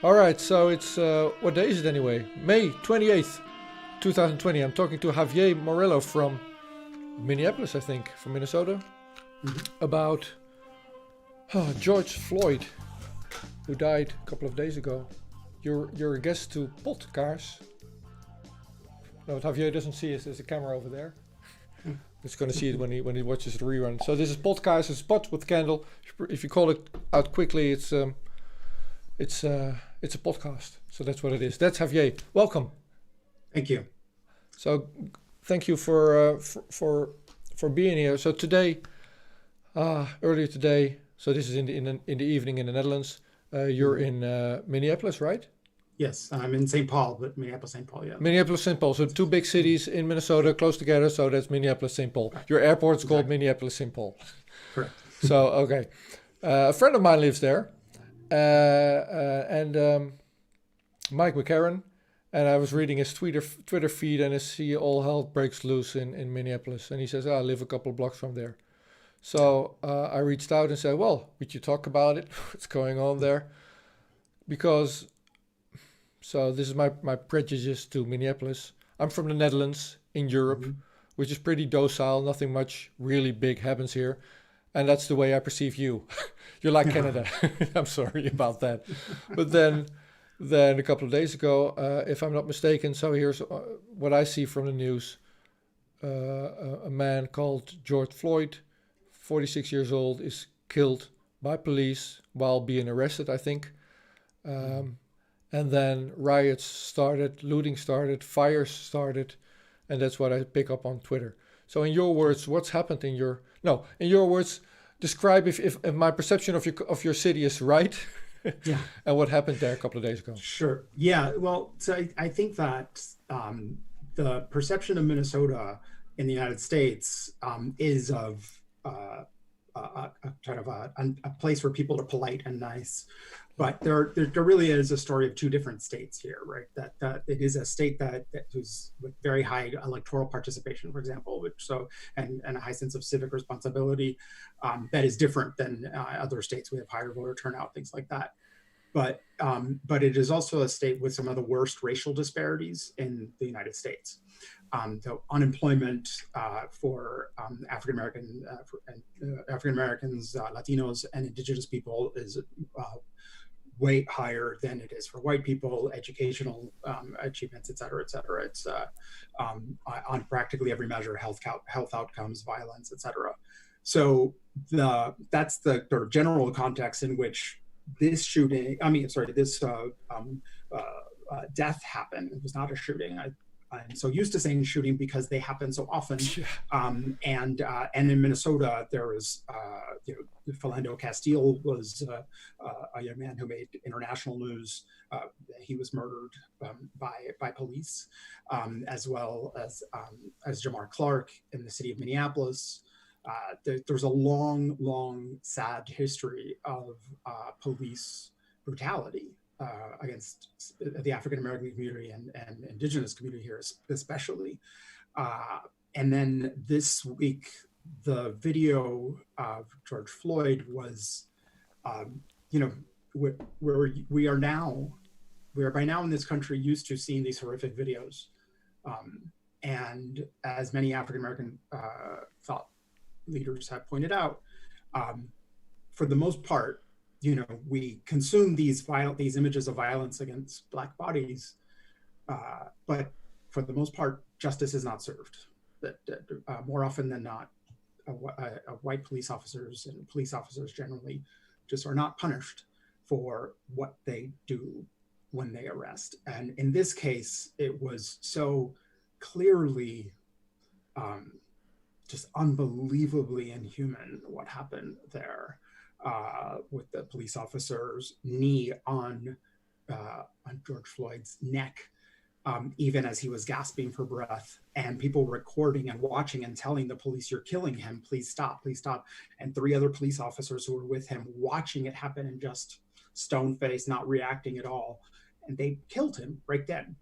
All right, so it's what day is it anyway? May 28th, 2020. I'm talking to Javier Morillo from Minneapolis, I think, from Minnesota, Mhm. about George Floyd, who died a couple of days ago. You're a guest to Podcast. No, what Javier doesn't see is there's a camera over there. He's going to see it when he watches the rerun. So this is Podcast, it's Spot with Candle. If you call it out quickly, it's a podcast. So that's what it is. That's Javier. Welcome. Thank you. So thank you for being here. So today, earlier today, so this is in the evening in the Netherlands. You're in Minneapolis, right? Yes, I'm in St. Paul, but Minneapolis, St. Paul, yeah. Minneapolis, St. Paul. So two big cities in Minnesota, close together. So that's Minneapolis, St. Paul. Right. Your airport's called Exactly. Minneapolis, St. Paul. Correct. So okay, a friend of mine lives there, and Mike McCarran. And I was reading his Twitter feed, and I see all hell breaks loose in Minneapolis. And he says, I live a couple of blocks from there. So I reached out and said, well, would you talk about it? What's going on there? Because, so this is my prejudice to Minneapolis. I'm from the Netherlands in Europe, hmm which is pretty docile. Nothing much really big happens here. And that's the way I perceive you. You're like Canada. I'm sorry about that. But then a couple of days ago, if I'm not mistaken, so here's what I see from the news. A man called George Floyd, 46 years old, is killed by police while being arrested, I think. And then riots started, looting started, fires started, and that's what I pick up on Twitter. So in your words, what's happened in your words, describe if my perception of your city is right. Yeah, And what happened there a couple of days ago? sure. Yeah, well, so I think that the perception of Minnesota in the United States is of a kind of a place where people are polite and nice. But there really is a story of two different states here, right? That it is a state that was with very high electoral participation, for example, and a high sense of civic responsibility that is different than other states. We have higher voter turnout, things like that. But it is also a state with some of the worst racial disparities in the United States. So unemployment for African Americans, Latinos, and Indigenous people is way higher than it is for white people. Educational achievements, et cetera, et cetera. It's on practically every measure: health outcomes, violence, et cetera. So that's the sort of general context in which this shooting, this death happened. It was not a shooting. I'm so used to saying shooting because they happen so often. And in Minnesota, there was, Philando Castile was a young man who made international news. He was murdered by police, as well as Jamar Clark in the city of Minneapolis. There's a long, sad history of police brutality against the African American community and Indigenous community here, especially. And then this week, the video of George Floyd was, where we are by now in this country used to seeing these horrific videos. And as many African American thought leaders have pointed out, for the most part, we consume these images of violence against Black bodies, but for the most part, justice is not served. That more often than not, white police officers and police officers generally just are not punished for what they do when they arrest. And in this case, it was so clearly just unbelievably inhuman what happened there, with the police officer's knee on George Floyd's neck, even as he was gasping for breath, and people recording and watching and telling the police, "You're killing him, please stop, please stop." And three other police officers who were with him watching it happen and just stone-faced, not reacting at all. And they killed him right then.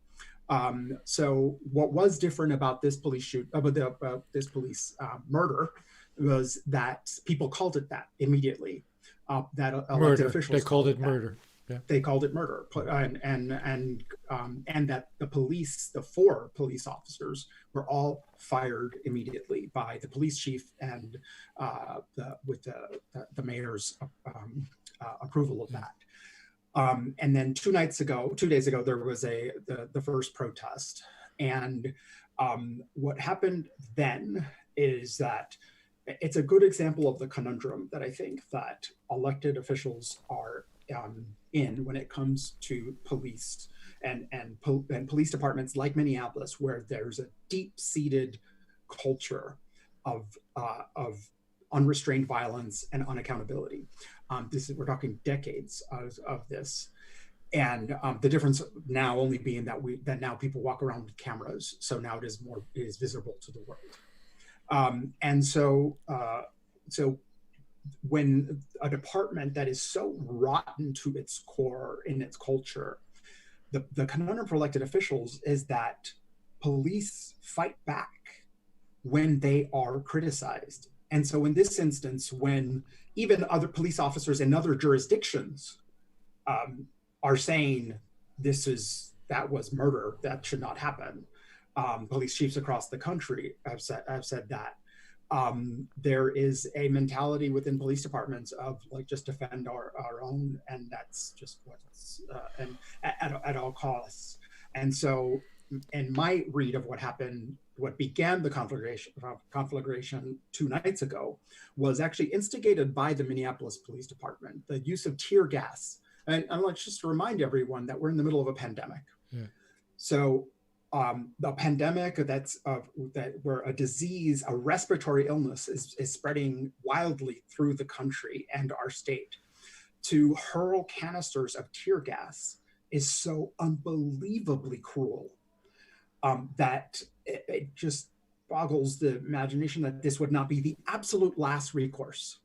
So what was different about this this police murder was that people called it that immediately. That elected Murder. officials They called it that. murder. Yeah. They called it murder, and that the 4 police officers were all fired immediately by the police chief, and with the mayor's approval of that. And then 2 days ago, there was the first protest, and what happened then is that it's a good example of the conundrum that I think that elected officials are in when it comes to police and police departments like Minneapolis, where there's a deep-seated culture of unrestrained violence and unaccountability. We're talking decades of this, and the difference now only being that now people walk around with cameras, so now it is visible to the world. And so when a department that is so rotten to its core in its culture, the conundrum for elected officials is that police fight back when they are criticized. And so in this instance, when even other police officers in other jurisdictions are saying that was murder, that should not happen, police chiefs across the country have said that. There is a mentality within police departments of like just defend our own, and that's just what's and at all costs. And so, in my read of what happened, what began the conflagration 2 nights ago was actually instigated by the Minneapolis Police Department. The use of tear gas, and let's just remind everyone that we're in the middle of a pandemic. Yeah. So. The pandemic where a disease, a respiratory illness is spreading wildly through the country and our state, to hurl canisters of tear gas is so unbelievably cruel that it just boggles the imagination that this would not be the absolute last recourse.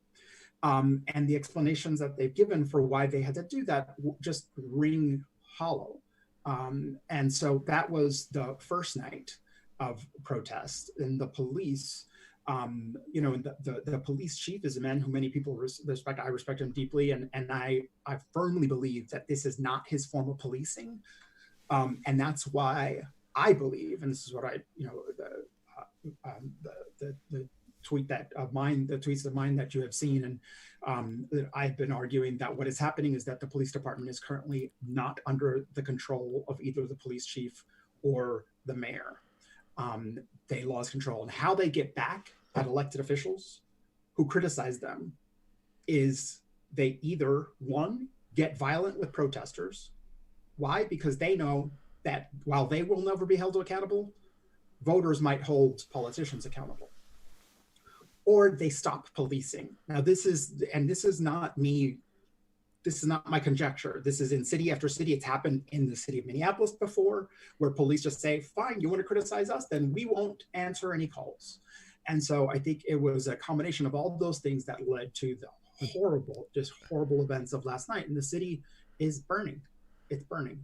And the explanations that they've given for why they had to do that just ring hollow. And so that was the first night of protest. And the police, the police chief is a man who many people respect. I respect him deeply, and I firmly believe that this is not his form of policing, and that's why I believe, and this is what the tweets of mine that you have seen, and I've been arguing that what is happening is that the police department is currently not under the control of either the police chief or the mayor. They lost control, and how they get back at elected officials who criticize them is they either, one, get violent with protesters. Why? Because they know that while they will never be held accountable, voters might hold politicians accountable. Or they stop policing. Now this is not my conjecture. This is in city after city. It's happened in the city of Minneapolis before, where police just say, fine, you want to criticize us? Then we won't answer any calls. And so I think it was a combination of all those things that led to the horrible events of last night. And the city is burning. It's burning.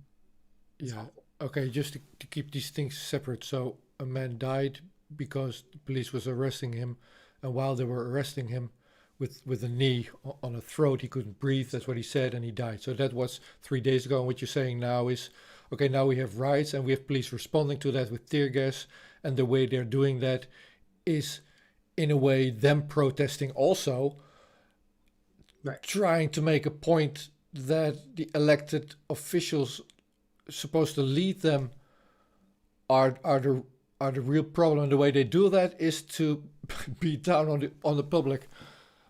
It's awful. Okay, just to keep these things separate. So a man died because the police was arresting him. And while they were arresting him with a knee on a throat, he couldn't breathe. That's what he said, and he died. So that was 3 days ago. And what you're saying now is, okay, now we have riots, and we have police responding to that with tear gas. And the way they're doing that is, in a way, them protesting also, right, trying to make a point that the elected officials supposed to lead them are the real problem. The way they do that is to beat down on the public.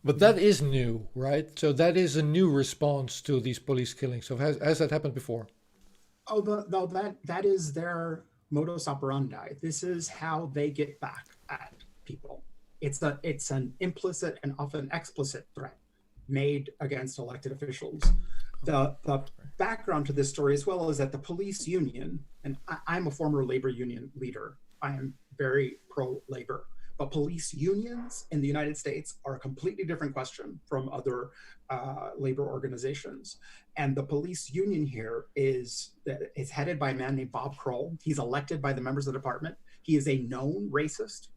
But that is new, right? So that is a new response to these police killings. So has that happened before? Oh, no, that is their modus operandi. This is how they get back at people. It's an implicit and often explicit threat made against elected officials. The background to this story as well is that the police union, and I'm a former labor union leader. I am very pro-labor. But police unions in the United States are a completely different question from other labor organizations. And the police union here is headed by a man named Bob Kroll. He's elected by the members of the department. He is a known racist.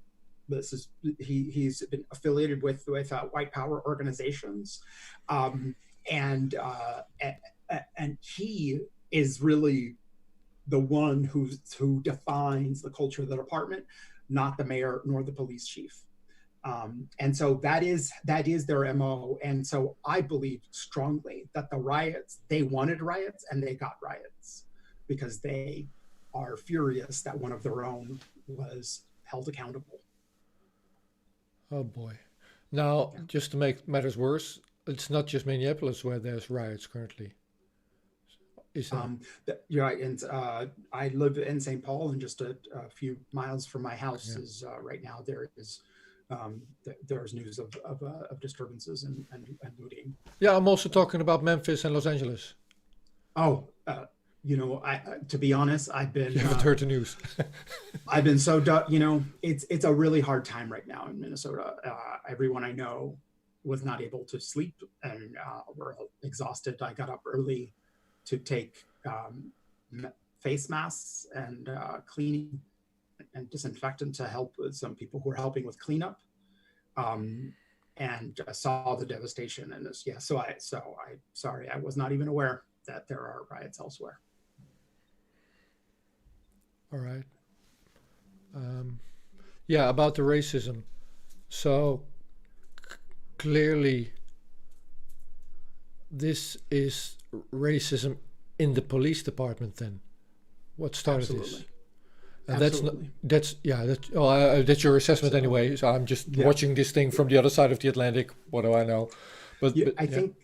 He's been affiliated with white power organizations, and and he is really the one who defines the culture of the department, not the mayor nor the police chief. And so that is their MO. And so I believe strongly that the riots, they wanted riots and they got riots because they are furious that one of their own was held accountable. Oh boy. Now, Yeah. just to make matters worse, it's not just Minneapolis where there's riots currently. Is that? You're right. And I live in St. Paul, and just a few miles from my house Yeah. is right now there's news of disturbances and looting. Yeah, I'm also talking about Memphis and Los Angeles. Oh, I to be honest, You haven't heard the news. I've been so it's a really hard time right now in Minnesota. Everyone I know was not able to sleep and were exhausted. I got up early to take face masks and cleaning and disinfectant to help with some people who are helping with cleanup, and saw the devastation in this. Yeah, so I sorry, I was not even aware that there are riots elsewhere. All right. Yeah, about the racism. So clearly, this is racism in the police department. Then, what started this? Absolutely. And that's not, Absolutely. that's your assessment So, anyway. So I'm just yeah. watching this thing from the other side of the Atlantic. What do I know? But, I yeah. think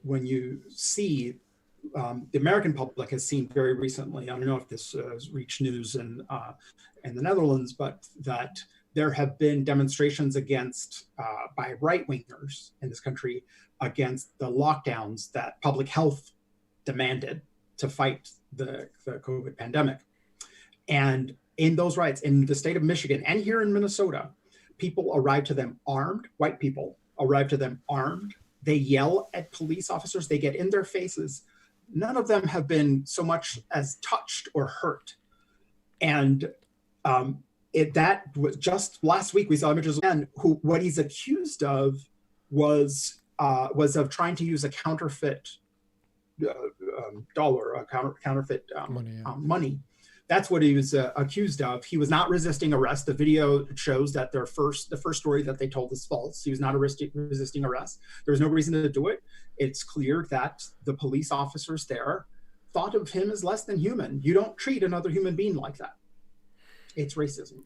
when you see the American public has seen very recently. I don't know if this has reached news in the Netherlands, but that there have been demonstrations against by right wingers in this country against the lockdowns that public health demanded to fight the COVID pandemic. And in those riots in the state of Michigan and here in Minnesota, people arrive to them armed. White people arrive to them armed. They yell at police officers. They get in their faces. None of them have been so much as touched or hurt. And that was just last week we saw images of a man who what he's accused of was of trying to use a counterfeit dollar, a counterfeit money. That's what he was accused of. He was not resisting arrest. The video shows that the first story that they told is false. He was not resisting arrest. There was no reason to do it. It's clear that the police officers there thought of him as less than human. You don't treat another human being like that. It's racism.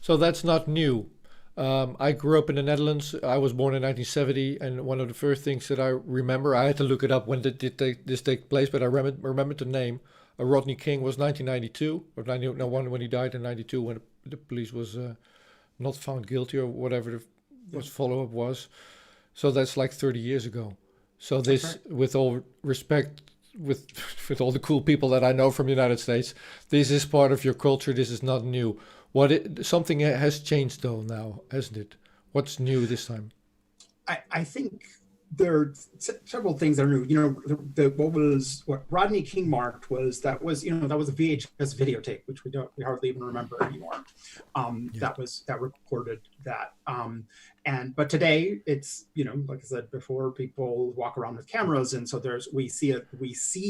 So that's not new. I grew up in the Netherlands. I was born in 1970, and one of the first things that I remember, I had to look it up when did this take place, but I remember the name. Rodney King was 1992, or 91 when he died in 92, when the police was not found guilty or whatever the follow-up was. So that's like 30 years ago. So this, right. With all respect, with all the cool people that I know from the United States, this is part of your culture. This is not new. Something has changed though now, hasn't it? What's new this time? I think there are several things that are new. What Rodney King marked was that was a VHS videotape, which we hardly even remember anymore. That recorded that. But today it's, like I said before, people walk around with cameras, and so we see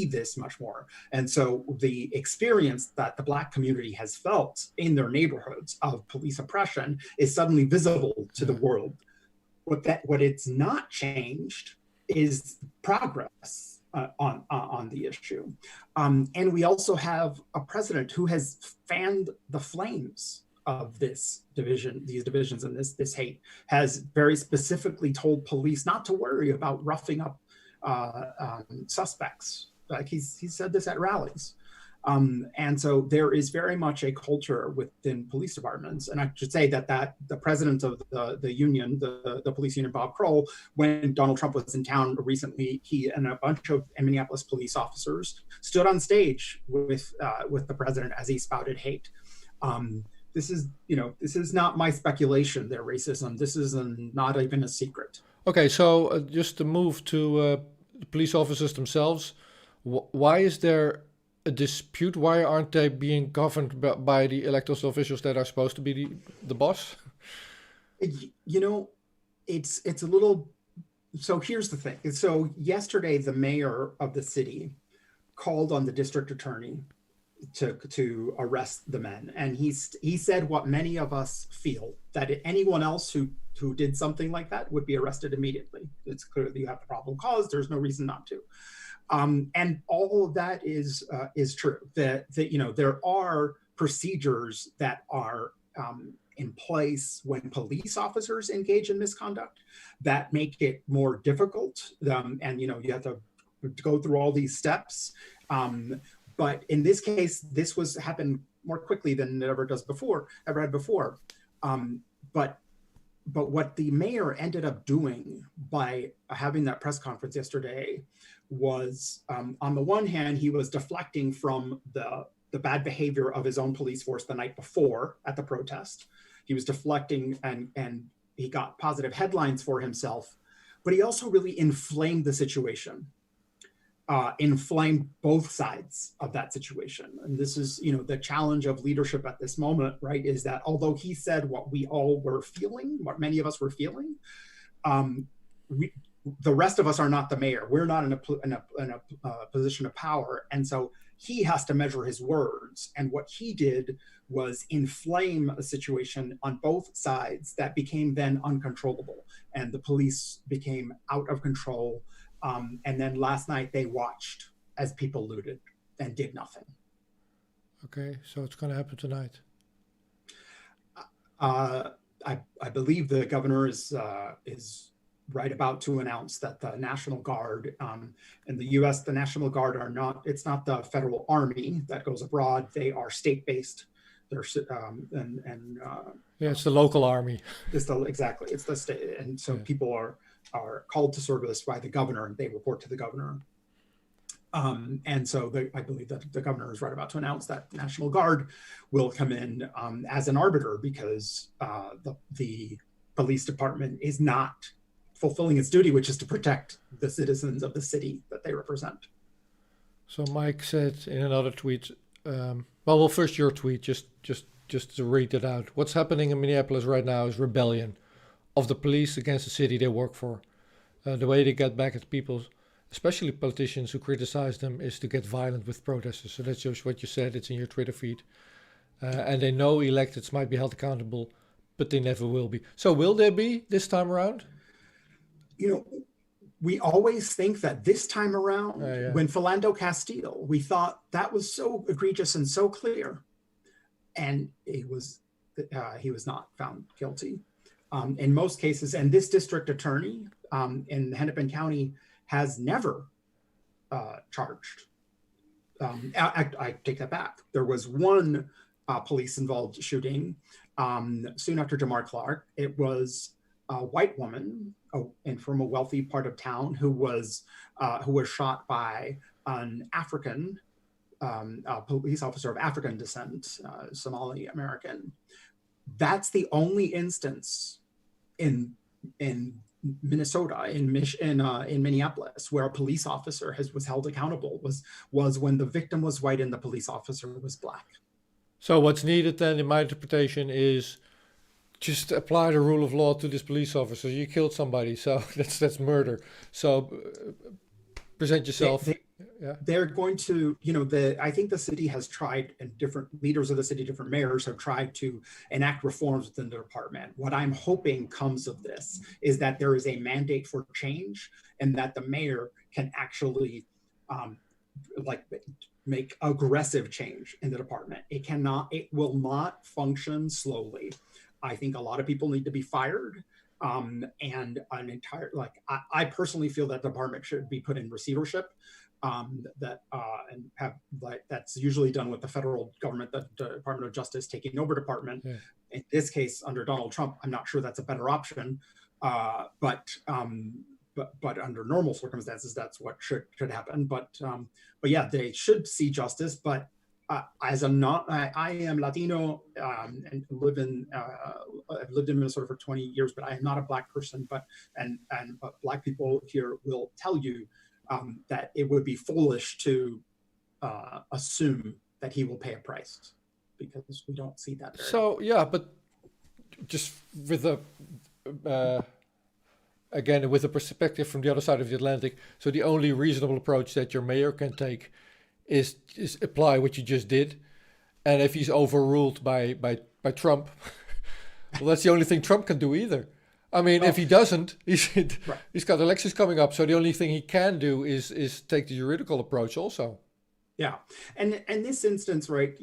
this much more. And so the experience that the Black community has felt in their neighborhoods of police oppression is suddenly visible to the world. What it's not changed is progress on the issue. And we also have a president who has fanned the flames of these divisions and this hate, has very specifically told police not to worry about roughing up suspects. Like he said this at rallies. And so there is very much a culture within police departments. And I should say that the president of the union, the police union, Bob Kroll, when Donald Trump was in town recently, he and a bunch of Minneapolis police officers stood on stage with the president as he spouted hate. This is not my speculation, their racism. This is not even a secret. Okay, so just to move to the police officers themselves, why is there a dispute? Why aren't they being governed by the elected officials that are supposed to be the boss? It's a little So here's the thing. So yesterday, the mayor of the city called on the district attorney to arrest the men, and he said what many of us feel, that anyone else who did something like that would be arrested immediately. It's clear that you have the probable cause. There's no reason not to. And all of that is true. That there are procedures that are in place when police officers engage in misconduct that make it more difficult. And you have to go through all these steps. But in this case, this happened more quickly than it ever had before. But what the mayor ended up doing by having that press conference yesterday was, on the one hand, he was deflecting from the bad behavior of his own police force the night before at the protest. He was deflecting, and he got positive headlines for himself, but he also really inflamed the situation, inflamed both sides of that situation. And this is, the challenge of leadership at this moment, right? Is that although he said what we all were feeling, what many of us were feeling, the rest of us are not the mayor. We're not in a position of power. And so he has to measure his words. And what he did was inflame a situation on both sides that became then uncontrollable. And the police became out of control. And then last night they watched as people looted and did nothing. Okay, so it's going to happen tonight. I believe the governor is right about to announce that the National Guard, in the U.S., the National Guard it's not the federal army that goes abroad. They are state-based. They're it's the local army. It's the state, and so people are called to service by the governor, and they report to the governor. And so I believe that the governor is right about to announce that the National Guard will come in as an arbiter, because the police department is not fulfilling its duty, which is to protect the citizens of the city that they represent. So Mike said in another tweet, well, first your tweet, just to read it out. What's happening in Minneapolis right now is rebellion of the police against the city they work for. The way they get back at people, especially politicians who criticize them, is to get violent with protesters. So that's just what you said. It's in your Twitter feed. And they know electeds might be held accountable, but they never will be. So will there be this time around? We always think that this time around, when Philando Castile, we thought that was so egregious and so clear, and he was not found guilty in most cases. And this district attorney in Hennepin County has never charged. I take that back. There was one police-involved shooting soon after Jamar Clark. It was a white woman and from a wealthy part of town who was shot by an African police officer of African descent, Somali American. That's the only instance in Minnesota, in Minneapolis, where a police officer was held accountable, was when the victim was white and the police officer was black. So what's needed then, in my interpretation, is just apply the rule of law to this police officer. You killed somebody, so that's murder. So present yourself. They're going to, I think the city has tried, and different leaders of the city, different mayors have tried to enact reforms within the department. What I'm hoping comes of this is that there is a mandate for change, and that the mayor can actually make aggressive change in the department. It will not function slowly. I think a lot of people need to be fired. And I personally feel that the department should be put in receivership. That's usually done with the federal government, the Department of Justice taking over department. Yeah. In this case, under Donald Trump, I'm not sure that's a better option. But under normal circumstances, that's what should happen. But yeah, they should see justice. But I am Latino and I've lived in Minnesota for 20 years, but I am not a black person. But black people here will tell you that it would be foolish to assume that he will pay a price, because we don't see that. So yeah, but just with again, with a perspective from the other side of the Atlantic. So the only reasonable approach that your mayor can take is apply what you just did. And if he's overruled by Trump, well, that's the only thing Trump can do either. I mean, if he doesn't, he's got elections coming up. So the only thing he can do is take the juridical approach also. Yeah. And this instance, right,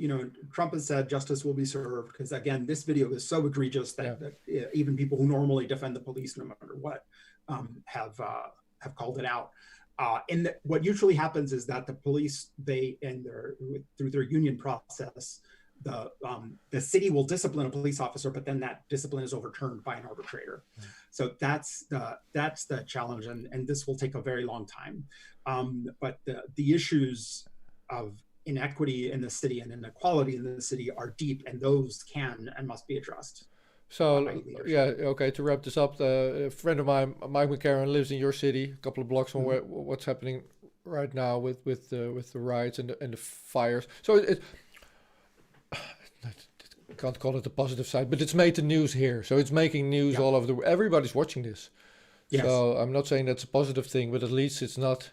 Trump has said justice will be served because, again, this video is so egregious that even people who normally defend the police, no matter what, have called it out. And what usually happens is that the police, through their union process, the city will discipline a police officer, but then that discipline is overturned by an arbitrator. So that's the challenge, and this will take a very long time. But the issues of inequity in the city and inequality in the city are deep, and those can and must be addressed. So okay. To wrap this up, a friend of mine, Mike McCarran, lives in your city, a couple of blocks from what's happening right now with the riots and the fires. So it can't call it the positive side, but it's made the news here. So it's making news all over everybody's watching this. Yes. So I'm not saying that's a positive thing, but at least it's not.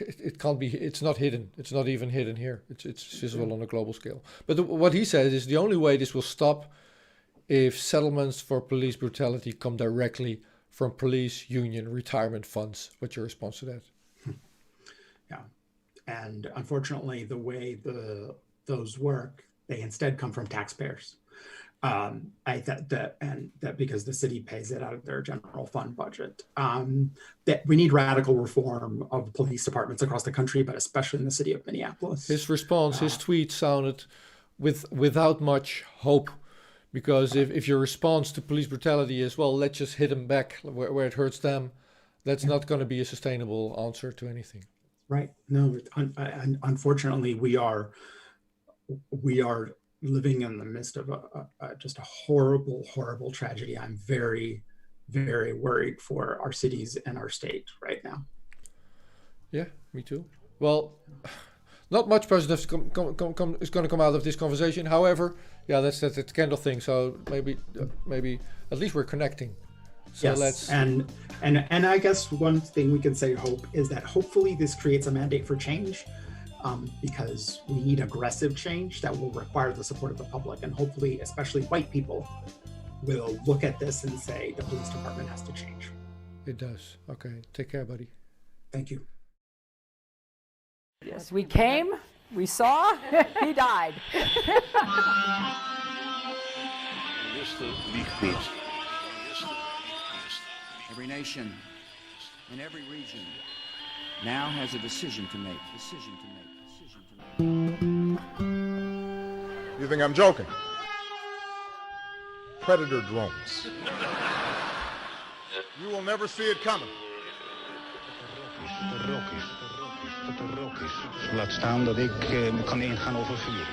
It can't be. It's not hidden. It's not even hidden here. It's visible on a global scale. But what he says is the only way this will stop if settlements for police brutality come directly from police union retirement funds. What's your response to that? Yeah, and unfortunately, the way those work, they instead come from taxpayers. That because the city pays it out of their general fund budget. That we need radical reform of police departments across the country, but especially in the city of Minneapolis. His response, his tweet sounded without much hope, because if your response to police brutality is, well, let's just hit them back where it hurts them, that's not going to be a sustainable answer to anything. Right. No, unfortunately, we are living in the midst of just a horrible, horrible tragedy. I'm very, very worried for our cities and our state right now. Yeah, me too. Well, not much positive is going to come out of this conversation. However, that's the candle thing. So maybe at least we're connecting. So yes, and I guess one thing we can say hope is that hopefully this creates a mandate for change. Because we need aggressive change that will require the support of the public, and hopefully, especially white people, will look at this and say the police department has to change. It does. Okay. Take care, buddy. Thank you. Yes, we came, we saw, he died. Every nation in every region now has a decision to make. You think I'm joking? Predator drones. You will never see it coming. Laat staan dat ik kan ingaan over vuur.